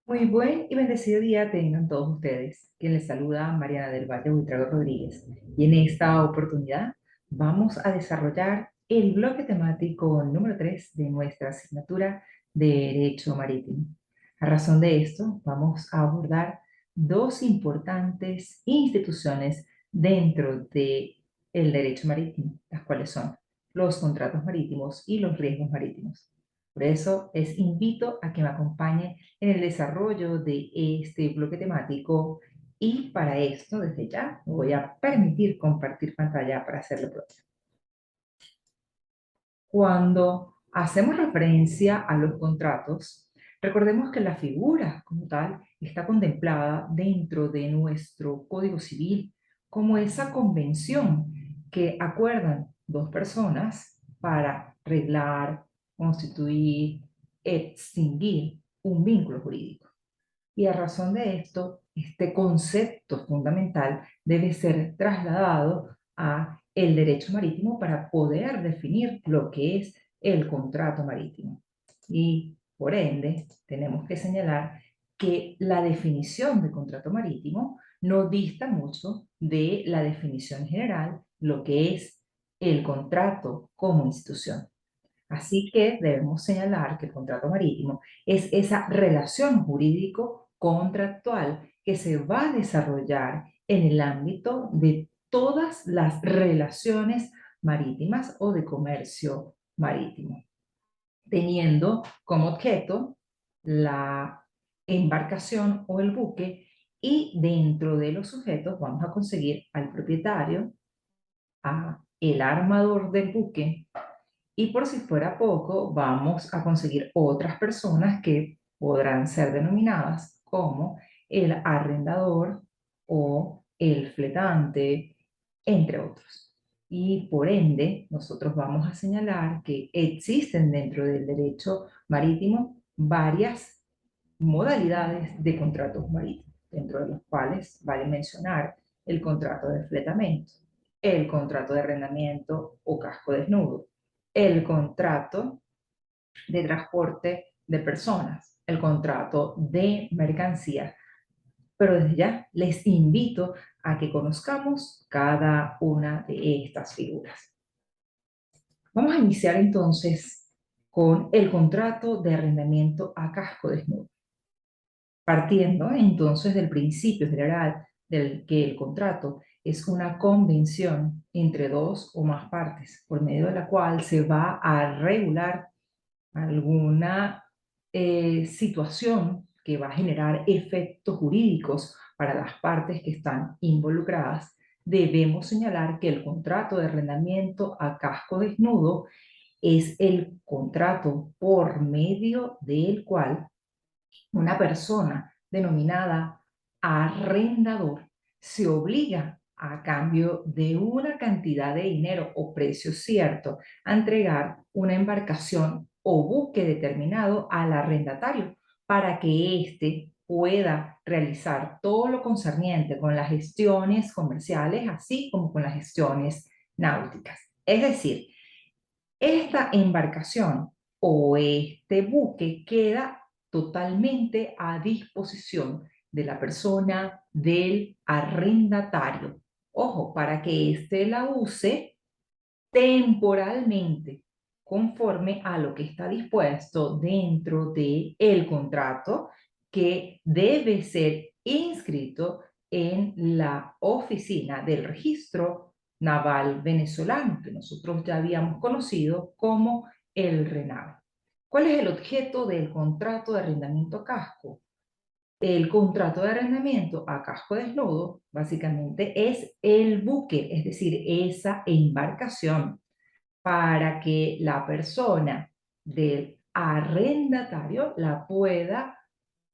Muy buen y bendecido día tengan todos ustedes. Quien les saluda, Mariana del Valle Buitrago Rodríguez. Y en esta oportunidad vamos a desarrollar el bloque temático número 3 de nuestra asignatura de Derecho Marítimo. A razón de esto, vamos a abordar dos importantes instituciones dentro de el derecho marítimo, las cuales son los contratos marítimos y los riesgos marítimos. Por eso les invito a que me acompañen en el desarrollo de este bloque temático y para esto, desde ya, me voy a permitir compartir pantalla para hacerlo propio. Cuando hacemos referencia a los contratos, recordemos que la figura como tal está contemplada dentro de nuestro Código Civil como esa convención que acuerdan dos personas para reglar, constituir, extinguir un vínculo jurídico. Y a razón de esto, este concepto fundamental debe ser trasladado a el derecho marítimo para poder definir lo que es el contrato marítimo. Y por ende, tenemos que señalar que la definición de contrato marítimo no dista mucho de la definición general, lo que es el contrato como institución. Así que debemos señalar que el contrato marítimo es esa relación jurídico-contractual que se va a desarrollar en el ámbito de todas las relaciones marítimas o de comercio marítimo, teniendo como objeto la embarcación o el buque y dentro de los sujetos vamos a conseguir al propietario, a el armador del buque, y por si fuera poco, vamos a conseguir otras personas que podrán ser denominadas como el arrendador o el fletante, entre otros. Y por ende, nosotros vamos a señalar que existen dentro del derecho marítimo varias modalidades de contratos marítimos, dentro de los cuales vale mencionar el contrato de fletamento, el contrato de arrendamiento o casco desnudo, el contrato de transporte de personas, el contrato de mercancías. Pero desde ya les invito a que conozcamos cada una de estas figuras. Vamos a iniciar entonces con el contrato de arrendamiento a casco desnudo. Partiendo entonces del principio general del que el contrato es una convención entre dos o más partes, por medio de la cual se va a regular alguna situación que va a generar efectos jurídicos para las partes que están involucradas, debemos señalar que el contrato de arrendamiento a casco desnudo es el contrato por medio del cual una persona denominada arrendador se obliga a cambio de una cantidad de dinero o precio cierto a entregar una embarcación o buque determinado al arrendatario para que éste pueda realizar todo lo concerniente con las gestiones comerciales, así como con las gestiones náuticas. Es decir, esta embarcación o este buque queda totalmente a disposición de la persona del arrendatario. Ojo, para que éste la use temporalmente, conforme a lo que está dispuesto dentro del contrato que debe ser inscrito en la oficina del registro naval venezolano, que nosotros ya habíamos conocido como el RENAVE. ¿Cuál es el objeto del contrato de arrendamiento casco? El contrato de arrendamiento a casco desnudo básicamente es el buque, es decir, esa embarcación para que la persona del arrendatario la pueda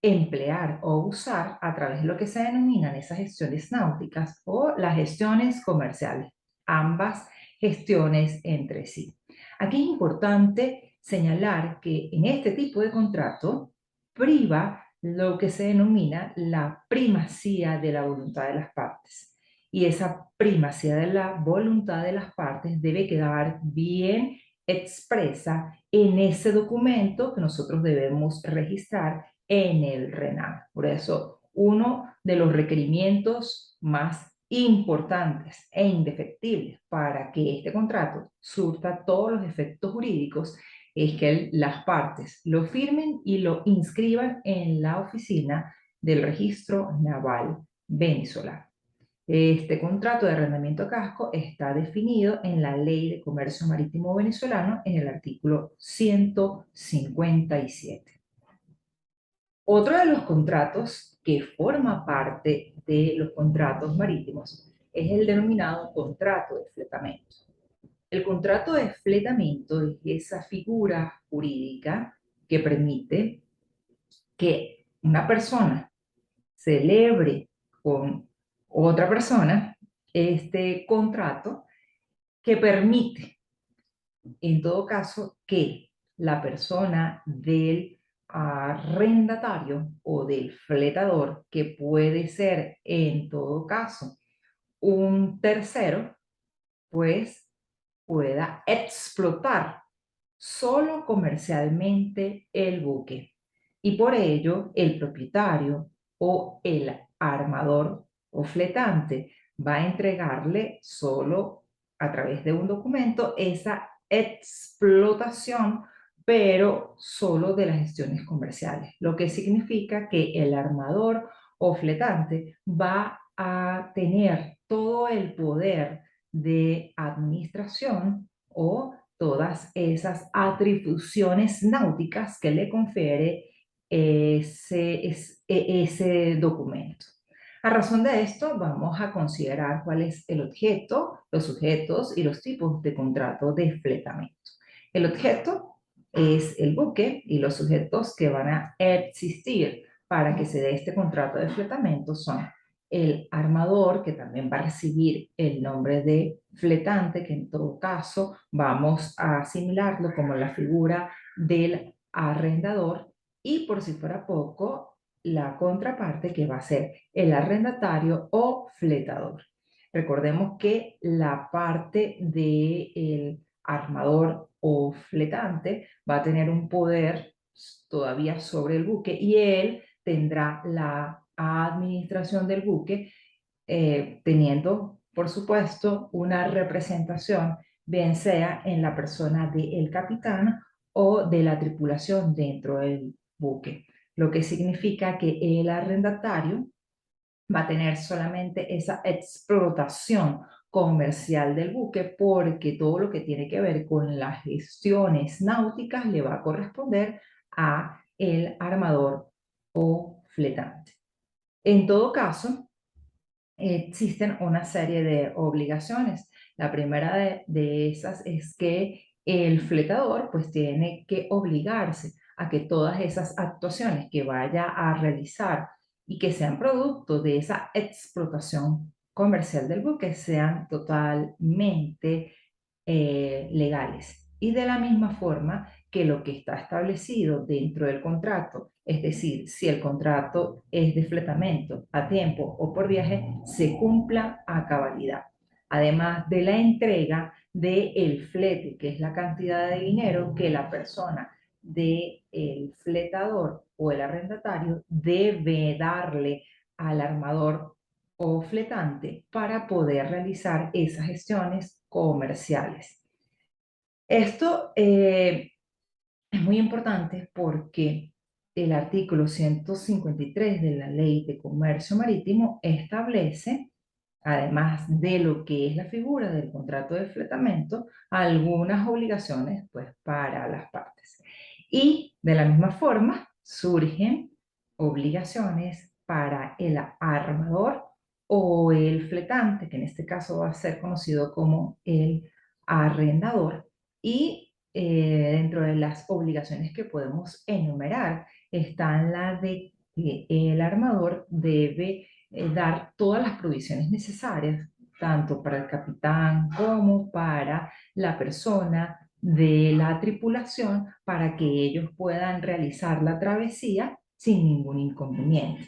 emplear o usar a través de lo que se denominan esas gestiones náuticas o las gestiones comerciales, ambas gestiones entre sí. Aquí es importante señalar que en este tipo de contrato priva lo que se denomina la primacía de la voluntad de las partes. Y esa primacía de la voluntad de las partes debe quedar bien expresa en ese documento que nosotros debemos registrar en el RENAM. Por eso, uno de los requerimientos más importantes e indefectibles para que este contrato surta todos los efectos jurídicos es que las partes lo firmen y lo inscriban en la oficina del Registro Naval Venezolano. Este contrato de arrendamiento casco está definido en la Ley de Comercio Marítimo Venezolano en el artículo 157. Otro de los contratos que forma parte de los contratos marítimos es el denominado contrato de fletamento. El contrato de fletamento es esa figura jurídica que permite que una persona celebre con otra persona este contrato que permite, en todo caso, que la persona del arrendatario o del fletador, que puede ser en todo caso un tercero, pues pueda explotar solo comercialmente el buque. Y por ello, el propietario o el armador o fletante va a entregarle solo a través de un documento esa explotación, pero solo de las gestiones comerciales, lo que significa que el armador o fletante va a tener todo el poder de administración o todas esas atribuciones náuticas que le confiere ese documento. A razón de esto, vamos a considerar cuál es el objeto, los sujetos y los tipos de contrato de fletamento. El objeto es el buque y los sujetos que van a existir para que se dé este contrato de fletamento son el armador, que también va a recibir el nombre de fletante, que en todo caso vamos a asimilarlo como la figura del arrendador, y por si fuera poco, la contraparte que va a ser el arrendatario o fletador. Recordemos que la parte del armador o fletante va a tener un poder todavía sobre el buque y él tendrá la administración del buque, teniendo, por supuesto, una representación, bien sea en la persona del capitán o de la tripulación dentro del buque, lo que significa que el arrendatario va a tener solamente esa explotación comercial del buque, porque todo lo que tiene que ver con las gestiones náuticas le va a corresponder a el armador o fletante. En todo caso, existen una serie de obligaciones. La primera de esas es que el fletador pues tiene que obligarse a que todas esas actuaciones que vaya a realizar y que sean producto de esa explotación comercial del buque sean totalmente legales. Y de la misma forma que lo que está establecido dentro del contrato, es decir, si el contrato es de fletamento a tiempo o por viaje, se cumpla a cabalidad. Además de la entrega del flete, que es la cantidad de dinero que la persona del fletador o el arrendatario debe darle al armador o fletante para poder realizar esas gestiones comerciales. Esto es muy importante porque el artículo 153 de la Ley de Comercio Marítimo establece, además de lo que es la figura del contrato de fletamento, algunas obligaciones pues, para las partes. Y de la misma forma surgen obligaciones para el armador o el fletante, que en este caso va a ser conocido como el arrendador, y dentro de las obligaciones que podemos enumerar están la de que el armador debe dar todas las provisiones necesarias, tanto para el capitán como para la persona de la tripulación, para que ellos puedan realizar la travesía sin ningún inconveniente.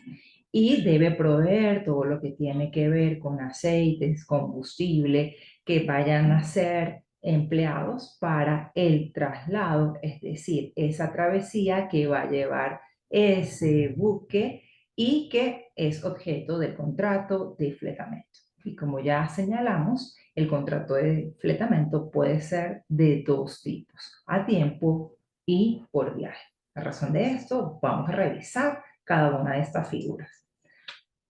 Y debe proveer todo lo que tiene que ver con aceites, combustible, que vayan a ser empleados para el traslado, es decir, esa travesía que va a llevar ese buque y que es objeto del contrato de fletamento. Y como ya señalamos, el contrato de fletamento puede ser de dos tipos, a tiempo y por viaje. A razón de esto, vamos a revisar cada una de estas figuras.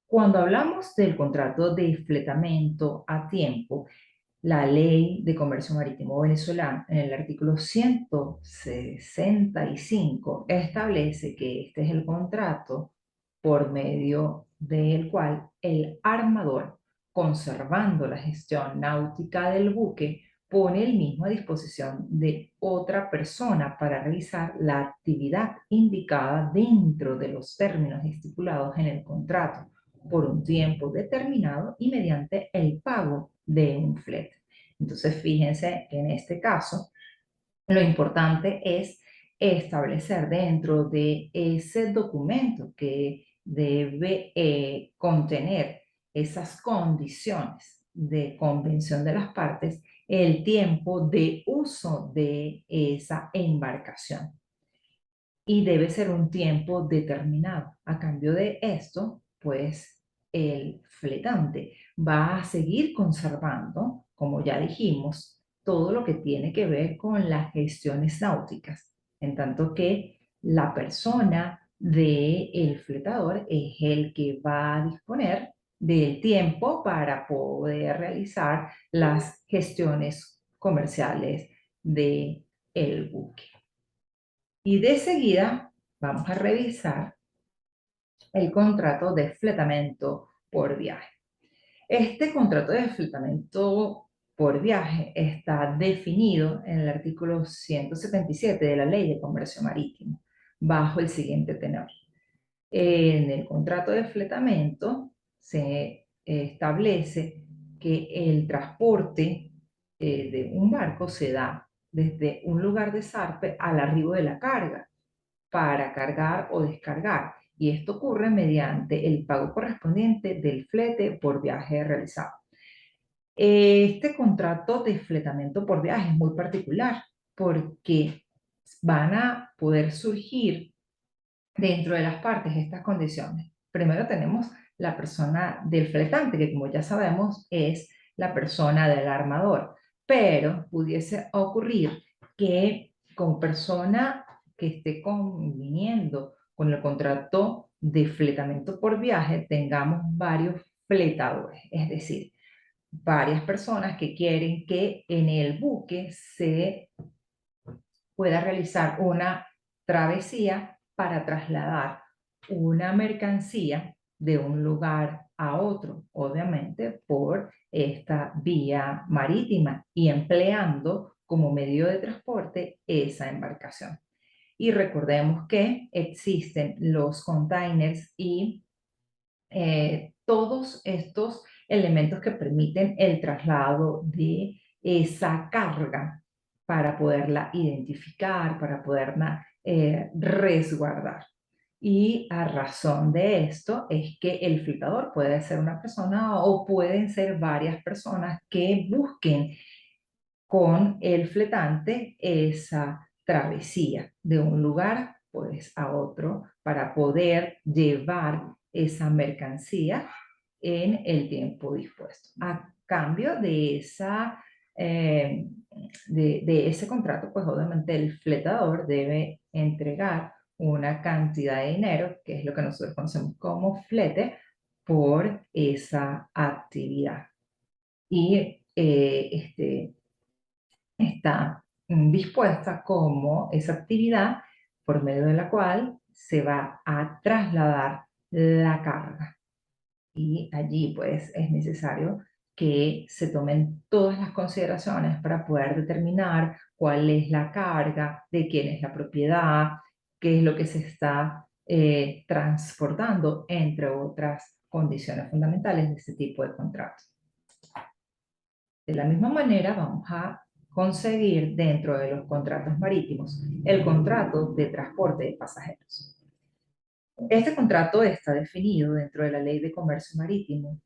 Cuando hablamos del contrato de fletamento a tiempo, la Ley de Comercio Marítimo Venezolano, en el artículo 165, establece que este es el contrato por medio del cual el armador, conservando la gestión náutica del buque, pone el mismo a disposición de otra persona para realizar la actividad indicada dentro de los términos estipulados en el contrato por un tiempo determinado y mediante el pago de un flete. Entonces, fíjense que en este caso, lo importante es establecer dentro de ese documento que debe contener esas condiciones de convención de las partes, el tiempo de uso de esa embarcación. Y debe ser un tiempo determinado. A cambio de esto, pues el fletante va a seguir conservando, como ya dijimos, todo lo que tiene que ver con las gestiones náuticas, en tanto que la persona del fletador es el que va a disponer del tiempo para poder realizar las gestiones comerciales del buque. Y de seguida vamos a revisar el contrato de fletamento por viaje. Este contrato de fletamento por viaje está definido en el artículo 177 de la Ley de Comercio Marítimo, bajo el siguiente tenor. En el contrato de fletamento se establece que el transporte de un barco se da desde un lugar de zarpe al arribo de la carga para cargar o descargar, y esto ocurre mediante el pago correspondiente del flete por viaje realizado. Este contrato de fletamento por viaje es muy particular porque van a poder surgir dentro de las partes estas condiciones. Primero tenemos la persona del fletante, que como ya sabemos es la persona del armador, pero pudiese ocurrir que con persona que esté conviniendo con el contrato de fletamento por viaje tengamos varios fletadores, es decir, varias personas que quieren que en el buque se pueda realizar una travesía para trasladar una mercancía de un lugar a otro, obviamente por esta vía marítima y empleando como medio de transporte esa embarcación. Y recordemos que existen los containers y todos estos elementos que permiten el traslado de esa carga para poderla identificar, para poderla resguardar. Y a razón de esto es que el fletador puede ser una persona o pueden ser varias personas que busquen con el fletante esa travesía de un lugar pues a otro para poder llevar esa mercancía en el tiempo dispuesto. A cambio de de ese contrato, pues obviamente el fletador debe entregar una cantidad de dinero, que es lo que nosotros conocemos como flete, por esa actividad. Y está dispuesta como esa actividad por medio de la cual se va a trasladar la carga. Y allí pues es necesario que se tomen todas las consideraciones para poder determinar cuál es la carga, de quién es la propiedad, qué es lo que se está transportando, entre otras condiciones fundamentales de este tipo de contratos. De la misma manera, vamos a conseguir dentro de los contratos marítimos el contrato de transporte de pasajeros. Este contrato está definido dentro de la Ley de Comercio Marítimo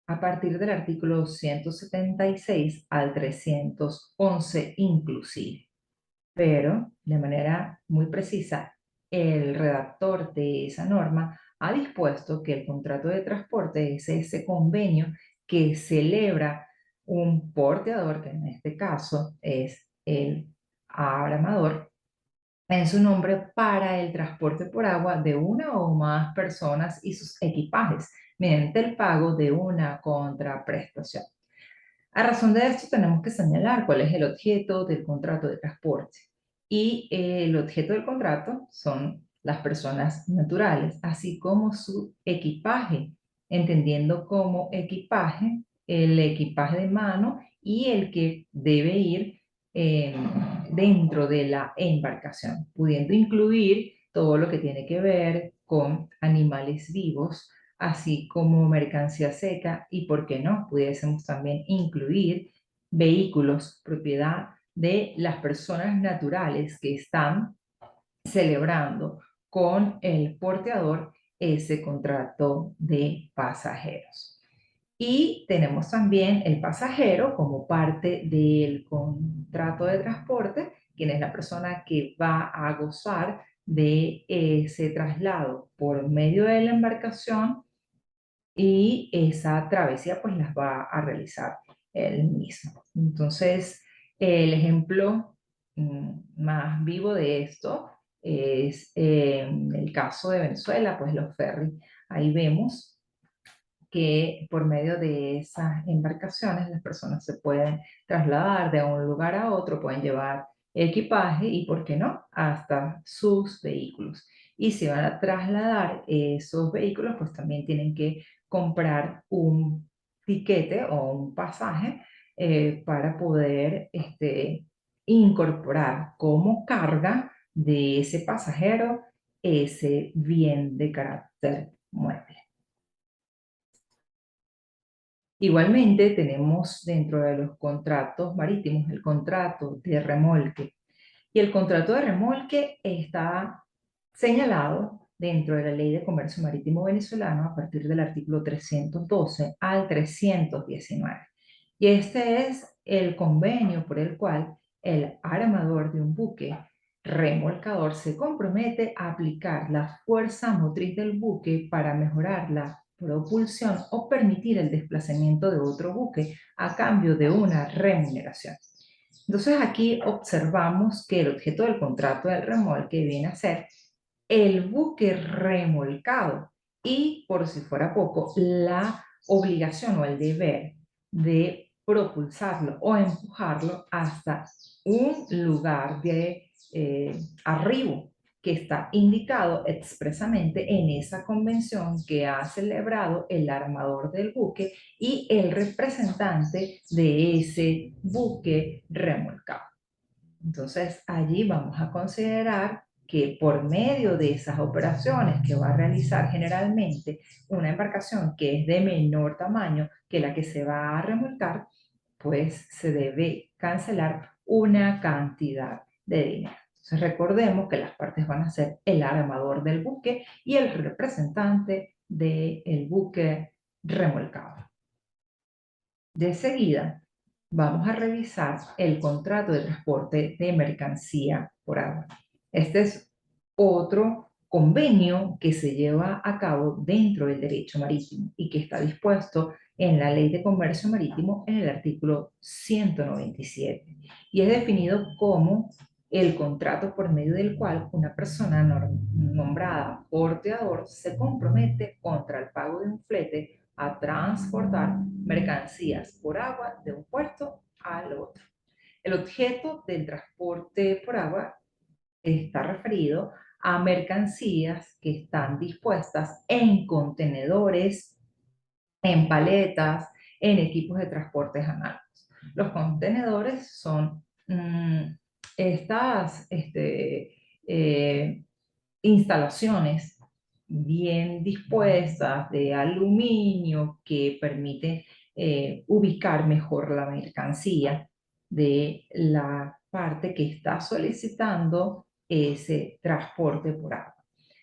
a partir del artículo 176 al 311 inclusive, pero de manera muy precisa el redactor de esa norma ha dispuesto que el contrato de transporte es ese convenio que celebra un porteador, que en este caso es el armador, en su nombre para el transporte por agua de una o más personas y sus equipajes, mediante el pago de una contraprestación. A razón de esto, tenemos que señalar cuál es el objeto del contrato de transporte. Y el objeto del contrato son las personas naturales, así como su equipaje, entendiendo como equipaje el equipaje de mano y el que debe ir eh, dentro de la embarcación, pudiendo incluir todo lo que tiene que ver con animales vivos, así como mercancía seca y, ¿por qué no? Pudiésemos también incluir vehículos propiedad de las personas naturales que están celebrando con el porteador ese contrato de pasajeros. Y tenemos también el pasajero como parte del contrato de transporte, quien es la persona que va a gozar de ese traslado por medio de la embarcación, y esa travesía pues las va a realizar él mismo. Entonces, el ejemplo más vivo de esto es el caso de Venezuela, pues los ferries. Ahí vemos que por medio de esas embarcaciones las personas se pueden trasladar de un lugar a otro, pueden llevar equipaje y, ¿por qué no?, hasta sus vehículos. Y si van a trasladar esos vehículos, pues también tienen que comprar un tiquete o un pasaje para poder incorporar como carga de ese pasajero ese bien de carácter mueble. Igualmente tenemos dentro de los contratos marítimos el contrato de remolque. Y el contrato de remolque está señalado dentro de la Ley de Comercio Marítimo Venezolano a partir del artículo 312 al 319. Y este es el convenio por el cual el armador de un buque remolcador se compromete a aplicar la fuerza motriz del buque para mejorar la propulsión o permitir el desplazamiento de otro buque a cambio de una remuneración. Entonces aquí observamos que el objeto del contrato del remolque viene a ser el buque remolcado y, por si fuera poco, la obligación o el deber de propulsarlo o empujarlo hasta un lugar de arribo que está indicado expresamente en esa convención que ha celebrado el armador del buque y el representante de ese buque remolcado. Entonces, allí vamos a considerar que por medio de esas operaciones que va a realizar generalmente una embarcación que es de menor tamaño que la que se va a remolcar, pues se debe cancelar una cantidad de dinero. Entonces, recordemos que las partes van a ser el armador del buque y el representante del buque remolcado. De seguida, vamos a revisar el contrato de transporte de mercancía por agua. Este es otro convenio que se lleva a cabo dentro del derecho marítimo y que está dispuesto en la Ley de Comercio Marítimo en el artículo 197. Y es definido como el contrato por medio del cual una persona nombrada porteador se compromete contra el pago de un flete a transportar mercancías por agua de un puerto al otro. El objeto del transporte por agua está referido a mercancías que están dispuestas en contenedores, en paletas, en equipos de transporte análogos. Los contenedores son estas instalaciones bien dispuestas de aluminio que permiten ubicar mejor la mercancía de la parte que está solicitando ese transporte por agua.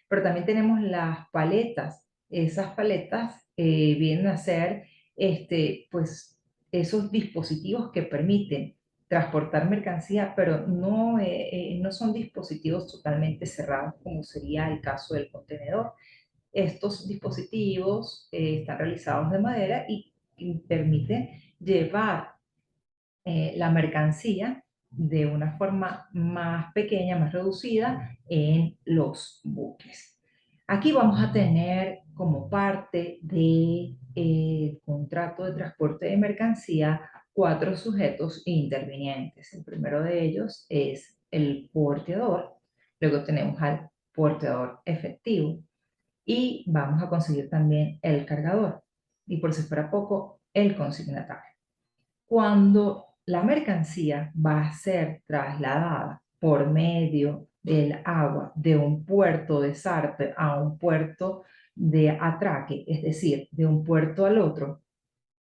Pero también tenemos las paletas. Esas paletas vienen a ser pues, esos dispositivos que permiten transportar mercancía, pero no son dispositivos totalmente cerrados como sería el caso del contenedor. Estos dispositivos están realizados de madera y permiten llevar la mercancía de una forma más pequeña, más reducida en los buques. Aquí vamos a tener como parte del contrato de transporte de mercancía 4 sujetos intervinientes. El primero de ellos es el porteador, luego tenemos al porteador efectivo y vamos a conseguir también el cargador y por si fuera poco, el consignatario. Cuando la mercancía va a ser trasladada por medio del agua de un puerto de zarpe a un puerto de atraque, es decir, de un puerto al otro,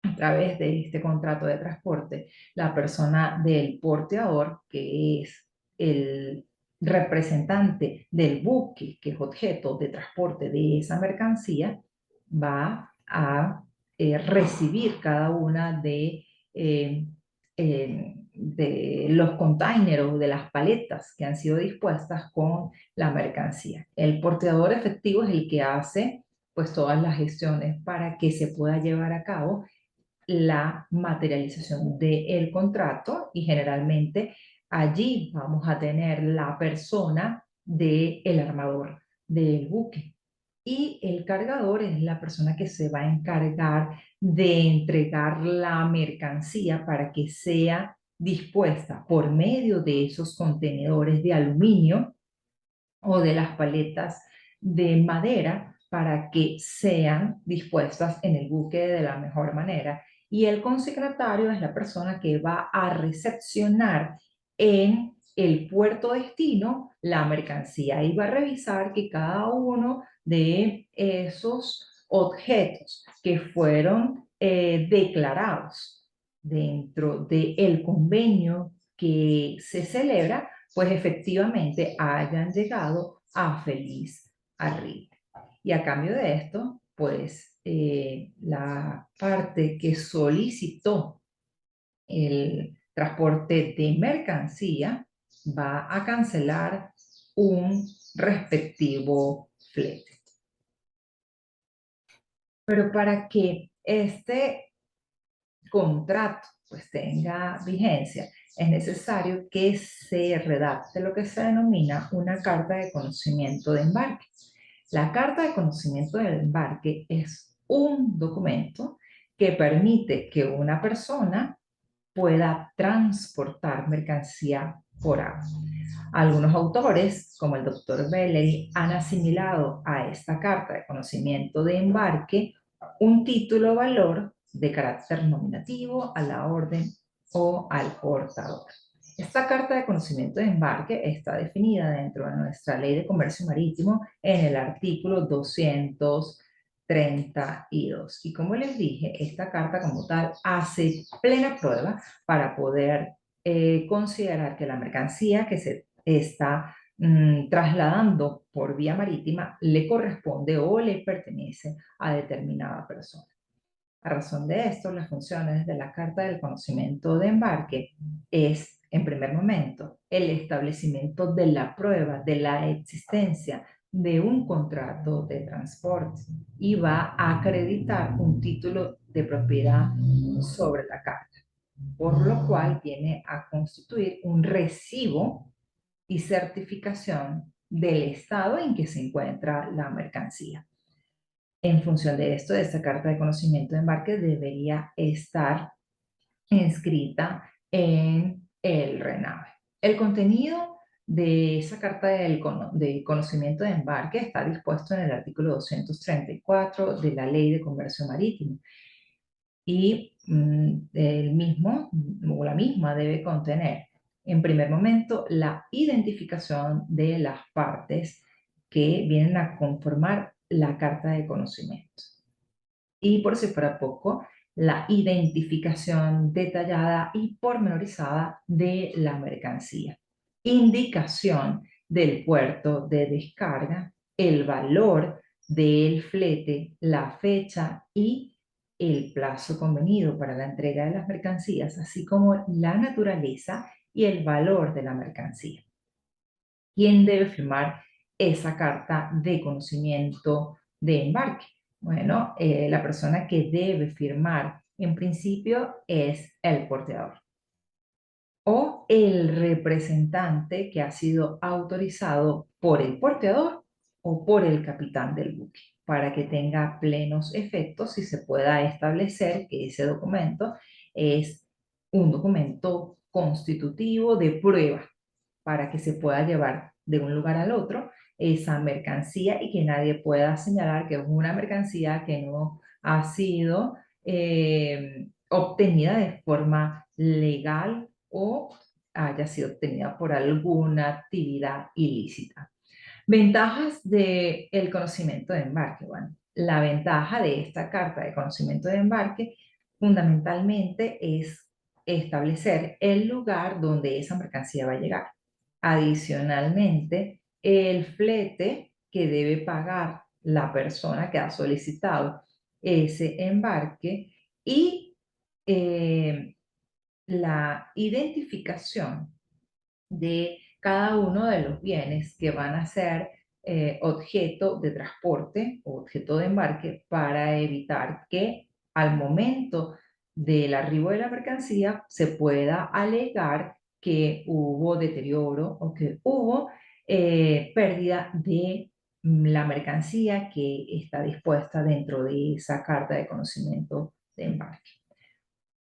a través de este contrato de transporte, la persona del porteador, que es el representante del buque, que es objeto de transporte de esa mercancía, va a recibir cada una eh, de los containers o de las paletas que han sido dispuestas con la mercancía. El porteador efectivo es el que hace pues todas las gestiones para que se pueda llevar a cabo la materialización del contrato y generalmente allí vamos a tener la persona del armador del buque. Y el cargador es la persona que se va a encargar de entregar la mercancía para que sea dispuesta por medio de esos contenedores de aluminio o de las paletas de madera para que sean dispuestas en el buque de la mejor manera. Y el consignatario es la persona que va a recepcionar en el puerto destino la mercancía y va a revisar que cada uno de esos objetos que fueron declarados dentro del convenio que se celebra pues efectivamente hayan llegado a feliz arribo. Y a cambio de esto, pues la parte que solicitó el transporte de mercancía va a cancelar un respectivo flete. Pero para que este contrato pues tenga vigencia, es necesario que se redacte lo que se denomina una carta de conocimiento de embarque. La carta de conocimiento del embarque es un documento que permite que una persona pueda transportar mercancía por agua. Algunos autores, como el doctor Bellery, han asimilado a esta carta de conocimiento de embarque un título valor de carácter nominativo a la orden o al portador. Esta carta de conocimiento de embarque está definida dentro de nuestra Ley de Comercio Marítimo en el artículo 232. Y como les dije, esta carta como tal hace plena prueba para poder considerar que la mercancía que se está trasladando por vía marítima le corresponde o le pertenece a determinada persona. A razón de esto, las funciones de la Carta del Conocimiento de Embarque es, en primer momento, el establecimiento de la prueba de la existencia de un contrato de transporte y va a acreditar un título de propiedad sobre la carta, por lo cual viene a constituir un recibo y certificación del estado en que se encuentra la mercancía. En función de esto, de esta carta de conocimiento de embarque debería estar inscrita en el RENAVE. El contenido de esa carta de conocimiento de embarque está dispuesto en el artículo 234 de la Ley de Comercio Marítimo y el mismo o la misma debe contener, en primer momento, la identificación de las partes que vienen a conformar la carta de conocimiento. Y por si fuera poco, la identificación detallada y pormenorizada de la mercancía. Indicación del puerto de descarga, el valor del flete, la fecha y el plazo convenido para la entrega de las mercancías, así como la naturaleza y el valor de la mercancía. ¿Quién debe firmar esa carta de conocimiento de embarque? Bueno, la persona que debe firmar en principio es el porteador o el representante que ha sido autorizado por el porteador o por el capitán del buque, para que tenga plenos efectos y se pueda establecer que ese documento es un documento constitutivo de prueba para que se pueda llevar de un lugar al otro esa mercancía y que nadie pueda señalar que es una mercancía que no ha sido obtenida de forma legal o haya sido obtenida por alguna actividad ilícita. Ventajas del conocimiento de embarque. Bueno, la ventaja de esta carta de conocimiento de embarque fundamentalmente es establecer el lugar donde esa mercancía va a llegar. Adicionalmente, el flete que debe pagar la persona que ha solicitado ese embarque y la identificación de cada uno de los bienes que van a ser objeto de transporte o objeto de embarque para evitar que al momento del arribo de la mercancía se pueda alegar que hubo deterioro o que hubo pérdida de la mercancía que está dispuesta dentro de esa carta de conocimiento de embarque.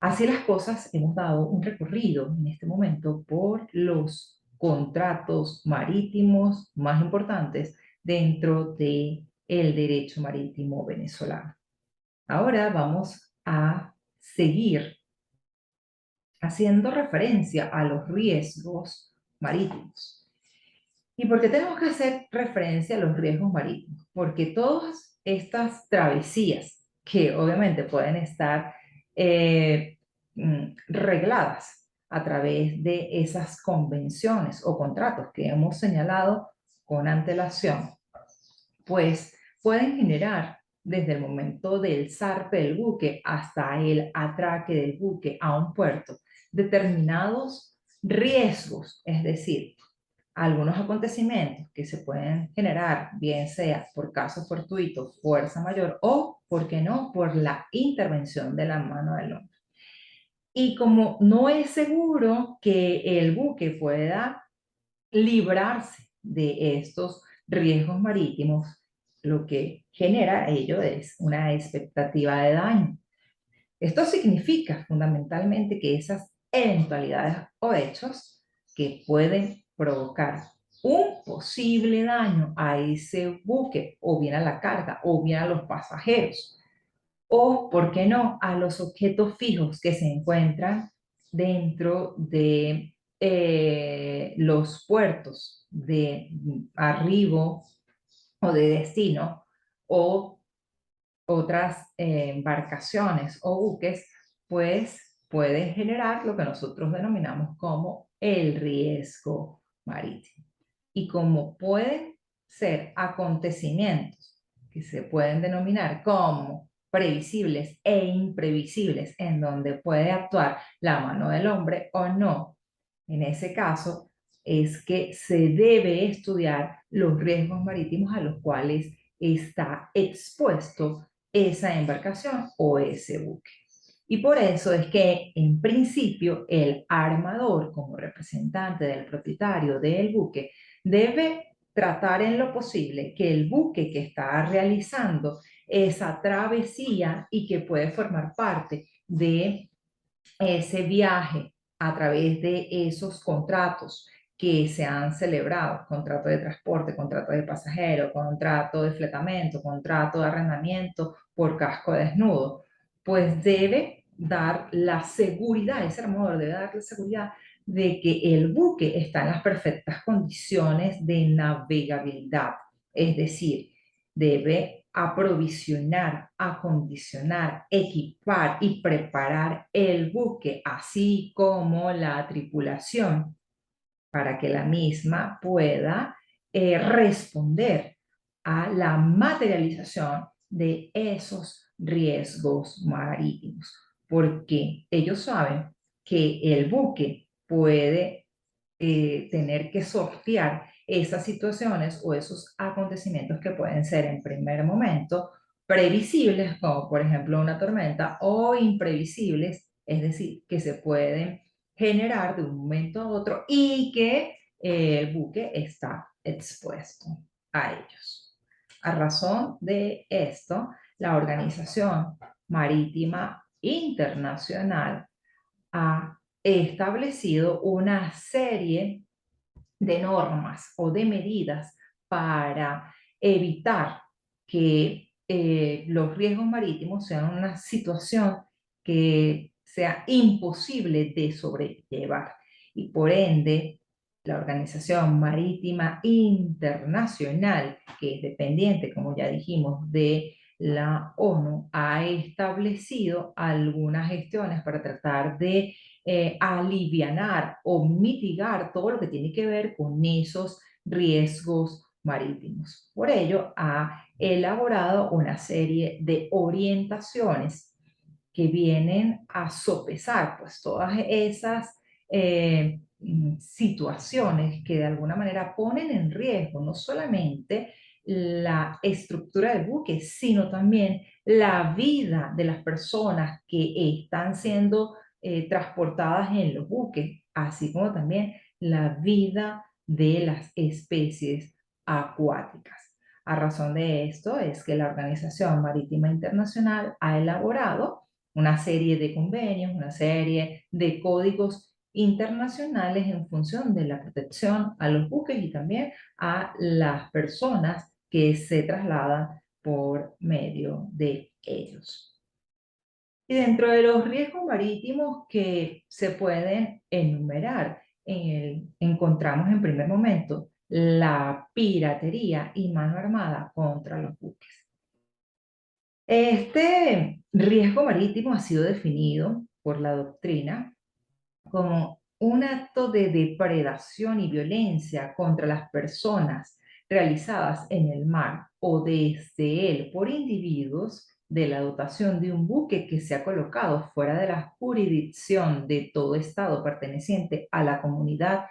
Así las cosas, hemos dado un recorrido en este momento por los contratos marítimos más importantes dentro de el derecho marítimo venezolano. Ahora vamos a seguir haciendo referencia a los riesgos marítimos. ¿Y por qué tenemos que hacer referencia a los riesgos marítimos? Porque todas estas travesías, que obviamente pueden estar regladas a través de esas convenciones o contratos que hemos señalado con antelación, pues pueden generar desde el momento del zarpe del buque hasta el atraque del buque a un puerto determinados riesgos, es decir, algunos acontecimientos que se pueden generar, bien sea por caso fortuito, fuerza mayor o, ¿por qué no?, por la intervención de la mano del hombre. Y como no es seguro que el buque pueda librarse de estos riesgos marítimos, lo que genera ello es una expectativa de daño. Esto significa fundamentalmente que esas eventualidades o hechos que pueden provocar un posible daño a ese buque, o bien a la carga, o bien a los pasajeros, o, ¿por qué no?, a los objetos fijos que se encuentran dentro de los puertos de arribo o de destino, o otras embarcaciones o buques, pues pueden generar lo que nosotros denominamos como el riesgo marítimo. Y como pueden ser acontecimientos que se pueden denominar como previsibles e imprevisibles, en donde puede actuar la mano del hombre o no, en ese caso es que se debe estudiar los riesgos marítimos a los cuales está expuesto esa embarcación o ese buque. Y por eso es que, en principio, el armador, como representante del propietario del buque, debe tratar en lo posible que el buque que está realizando esa travesía y que puede formar parte de ese viaje a través de esos contratos que se han celebrado, contrato de transporte, contrato de pasajero, contrato de fletamento, contrato de arrendamiento por casco desnudo, pues debe dar la seguridad, ese armador debe dar la seguridad de que el buque está en las perfectas condiciones de navegabilidad, es decir, debe aprovisionar, acondicionar, equipar y preparar el buque, así como la tripulación, para que la misma pueda responder a la materialización de esos riesgos marítimos, porque ellos saben que el buque puede tener que sortear esas situaciones o esos acontecimientos que pueden ser en primer momento previsibles, como por ejemplo una tormenta, o imprevisibles, es decir, que se pueden generar de un momento a otro y que el buque está expuesto a ellos. A razón de esto, la Organización Marítima Internacional ha establecido una serie de normas o de medidas para evitar que los riesgos marítimos sean una situación que sea imposible de sobrellevar. Y por ende, la Organización Marítima Internacional, que es dependiente, como ya dijimos, de la ONU, ha establecido algunas gestiones para tratar de alivianar o mitigar todo lo que tiene que ver con esos riesgos marítimos. Por ello, ha elaborado una serie de orientaciones que vienen a sopesar pues todas esas situaciones que de alguna manera ponen en riesgo no solamente la estructura del buque, sino también la vida de las personas que están siendo transportadas en los buques, así como también la vida de las especies acuáticas. A razón de esto es que la Organización Marítima Internacional ha elaborado una serie de convenios, una serie de códigos internacionales en función de la protección a los buques y también a las personas que se trasladan por medio de ellos. Y dentro de los riesgos marítimos que se pueden enumerar, encontramos en primer momento la piratería y mano armada contra los buques. Este riesgo marítimo ha sido definido por la doctrina como un acto de depredación y violencia contra las personas realizadas en el mar o desde él por individuos de la dotación de un buque que se ha colocado fuera de la jurisdicción de todo Estado perteneciente a la comunidad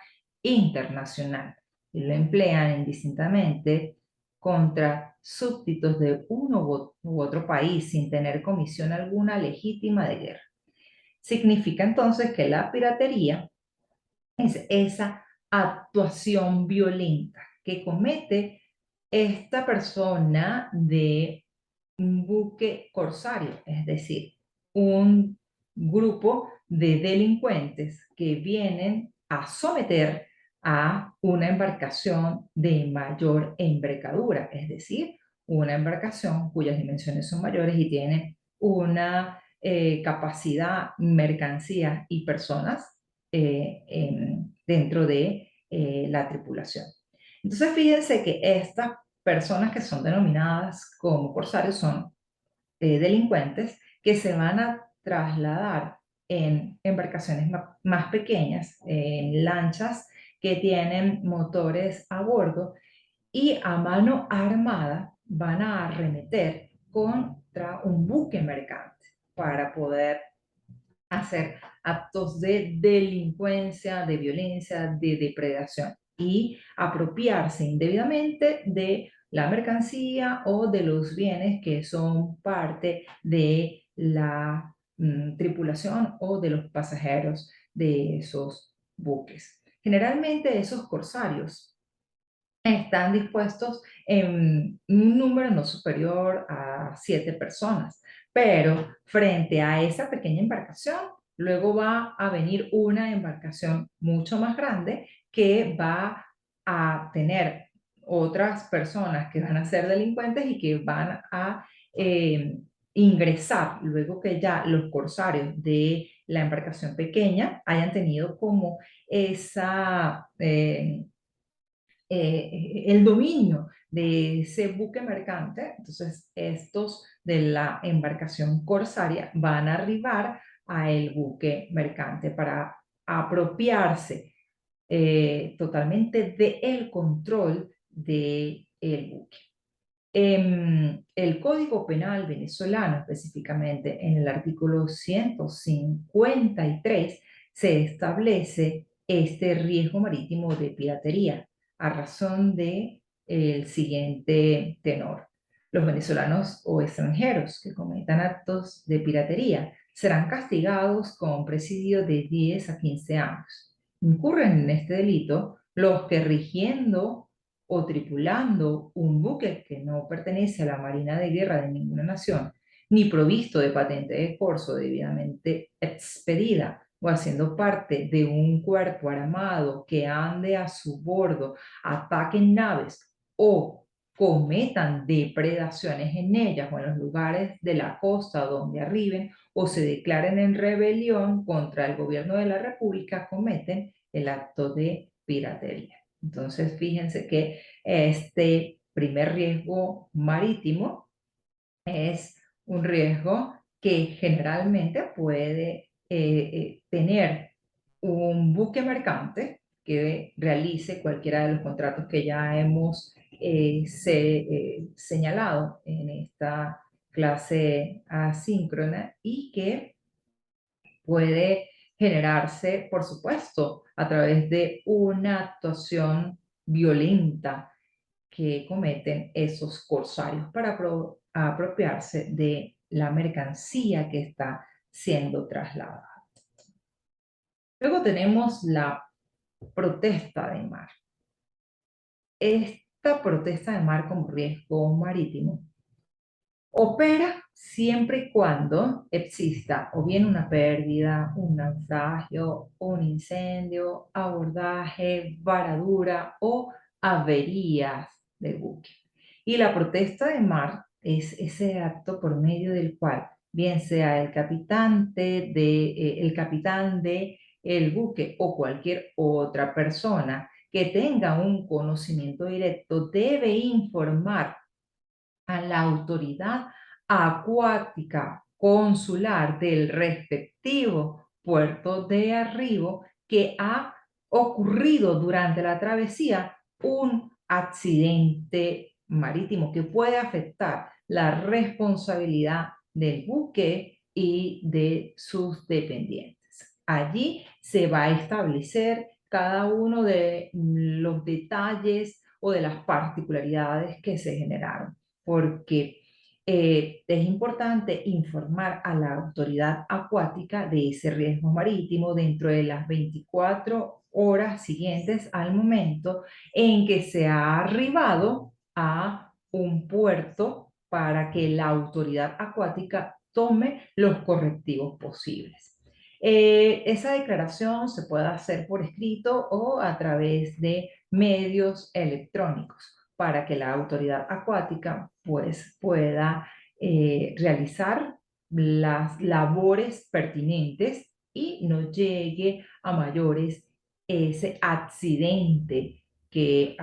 internacional y lo emplean indistintamente contra súbditos de uno u otro país sin tener comisión alguna legítima de guerra. Significa entonces que la piratería es esa actuación violenta que comete esta persona de un buque corsario, es decir, un grupo de delincuentes que vienen a someter a una embarcación de mayor envergadura, es decir, una embarcación cuyas dimensiones son mayores y tiene una capacidad, mercancía y personas dentro de la tripulación. Entonces, fíjense que estas personas que son denominadas como corsarios son delincuentes que se van a trasladar en embarcaciones más pequeñas, en lanchas que tienen motores a bordo y a mano armada van a arremeter contra un buque mercante para poder hacer actos de delincuencia, de violencia, de depredación y apropiarse indebidamente de la mercancía o de los bienes que son parte de la tripulación o de los pasajeros de esos buques. Generalmente esos corsarios están dispuestos en un número no superior a 7 personas, pero frente a esa pequeña embarcación, luego va a venir una embarcación mucho más grande que va a tener otras personas que van a ser delincuentes y que van a ingresar luego que ya los corsarios de la embarcación pequeña hayan tenido como esa el dominio de ese buque mercante. Entonces estos de la embarcación corsaria van a arribar a el buque mercante para apropiarse totalmente del control del buque. El Código Penal venezolano, específicamente en el artículo 153, se establece este riesgo marítimo de piratería a razón de el siguiente tenor. Los venezolanos o extranjeros que cometan actos de piratería serán castigados con presidio de 10 a 15 años. Incurren en este delito los que rigiendo o tripulando un buque que no pertenece a la Marina de Guerra de ninguna nación, ni provisto de patente de corso debidamente expedida, o haciendo parte de un cuerpo armado que ande a su bordo, ataquen naves o cometan depredaciones en ellas o en los lugares de la costa donde arriben o se declaren en rebelión contra el gobierno de la República, cometen el acto de piratería. Entonces, fíjense que este primer riesgo marítimo es un riesgo que generalmente puede tener un buque mercante que realice cualquiera de los contratos que ya hemos señalado en esta clase asíncrona y que puede generarse, por supuesto, a través de una actuación violenta que cometen esos corsarios para apropiarse de la mercancía que está siendo trasladada. Luego tenemos la protesta de mar. Esta protesta de mar como riesgo marítimo opera siempre y cuando exista o bien una pérdida, un naufragio, un incendio, abordaje, varadura o averías del buque. Y la protesta de mar es ese acto por medio del cual, bien sea el capitán de el buque o cualquier otra persona que tenga un conocimiento directo, debe informar a la autoridad acuática consular del respectivo puerto de arribo que ha ocurrido durante la travesía un accidente marítimo que puede afectar la responsabilidad del buque y de sus dependientes. Allí se va a establecer cada uno de los detalles o de las particularidades que se generaron porque es importante informar a la autoridad acuática de ese riesgo marítimo dentro de las 24 horas siguientes al momento en que se ha arribado a un puerto para que la autoridad acuática tome los correctivos posibles. Esa declaración se puede hacer por escrito o a través de medios electrónicos para que la autoridad acuática pues, pueda realizar las labores pertinentes y no llegue a mayores ese accidente que,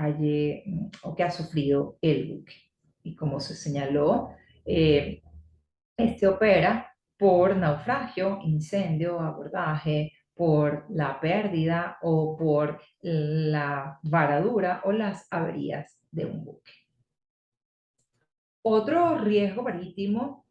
o que ha sufrido el buque. Y como se señaló, este opera por naufragio, incendio, abordaje, por la pérdida o por la varadura o las averías de un buque. Otro riesgo marítimo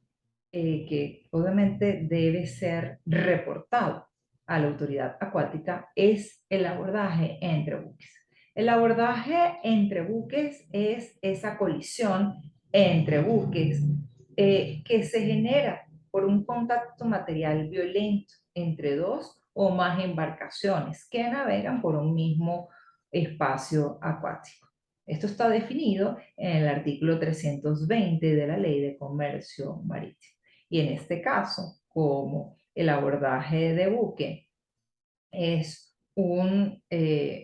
que obviamente debe ser reportado a la autoridad acuática es el abordaje entre buques. El abordaje entre buques es esa colisión entre buques que se genera por un contacto material violento entre dos o más embarcaciones que navegan por un mismo espacio acuático. Esto está definido en el artículo 320 de la Ley de Comercio Marítimo. Y en este caso, como el abordaje de buque es un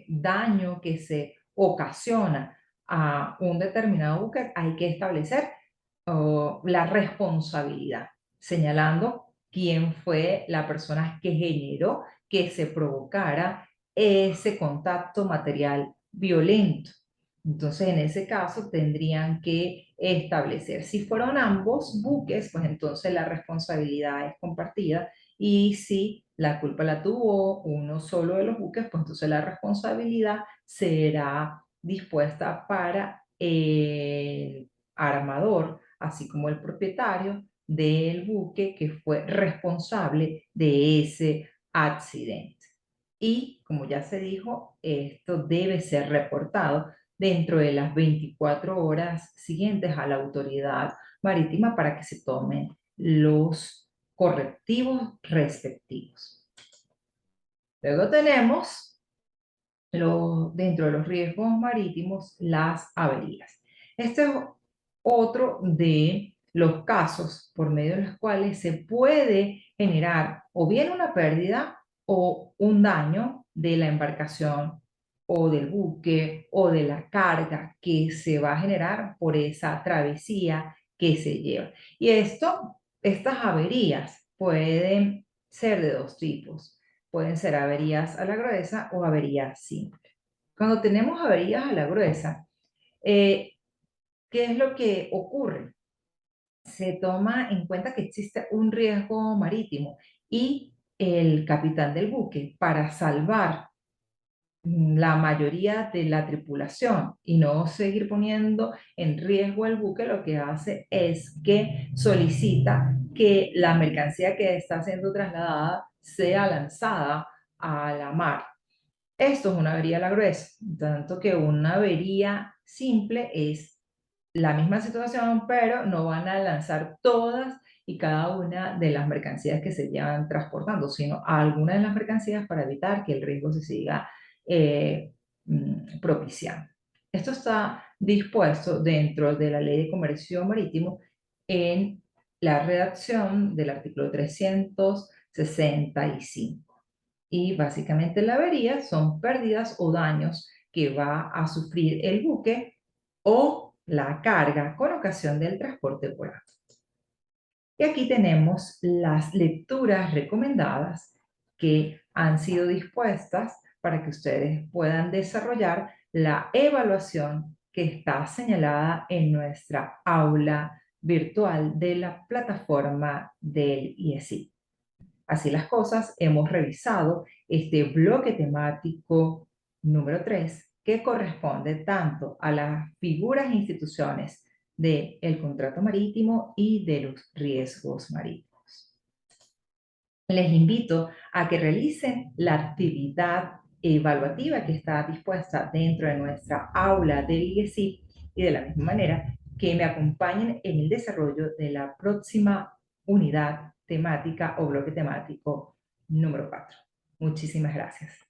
daño que se ocasiona a un determinado buque, hay que establecer la responsabilidad, señalando quién fue la persona que generó que se provocara ese contacto material violento. Entonces, en ese caso, tendrían que establecer, si fueron ambos buques, pues entonces la responsabilidad es compartida y si la culpa la tuvo uno solo de los buques, pues entonces la responsabilidad será dispuesta para el armador, así como el propietario del buque que fue responsable de ese accidente. Y como ya se dijo, esto debe ser reportado dentro de las 24 horas siguientes a la autoridad marítima para que se tomen los correctivos respectivos. Luego tenemos dentro de los riesgos marítimos las averías. Este es otro de los casos por medio de los cuales se puede generar o bien una pérdida o un daño de la embarcación o del buque o de la carga que se va a generar por esa travesía que se lleva. Y estas averías pueden ser de dos tipos. Pueden ser averías a la gruesa o averías simples. Cuando tenemos averías a la gruesa, ¿qué es lo que ocurre? Se toma en cuenta que existe un riesgo marítimo y el capitán del buque, para salvar la mayoría de la tripulación y no seguir poniendo en riesgo el buque, lo que hace es que solicita que la mercancía que está siendo trasladada sea lanzada a la mar. Esto es una avería a la gruesa, tanto que una avería simple es la misma situación, pero no van a lanzar todas y cada una de las mercancías que se llevan transportando, sino algunas de las mercancías para evitar que el riesgo se siga eh, propiciando. Esto está dispuesto dentro de la Ley de Comercio Marítimo en la redacción del artículo 365. Y básicamente la avería son pérdidas o daños que va a sufrir el buque o la carga con ocasión del transporte por agua. Y aquí tenemos las lecturas recomendadas que han sido dispuestas para que ustedes puedan desarrollar la evaluación que está señalada en nuestra aula virtual de la plataforma del IESI. Así las cosas, hemos revisado este bloque temático número 3, que corresponde tanto a las figuras e instituciones del contrato marítimo y de los riesgos marítimos. Les invito a que realicen la actividad evaluativa que está dispuesta dentro de nuestra aula del IESIP y de la misma manera que me acompañen en el desarrollo de la próxima unidad temática o bloque temático número 4. Muchísimas gracias.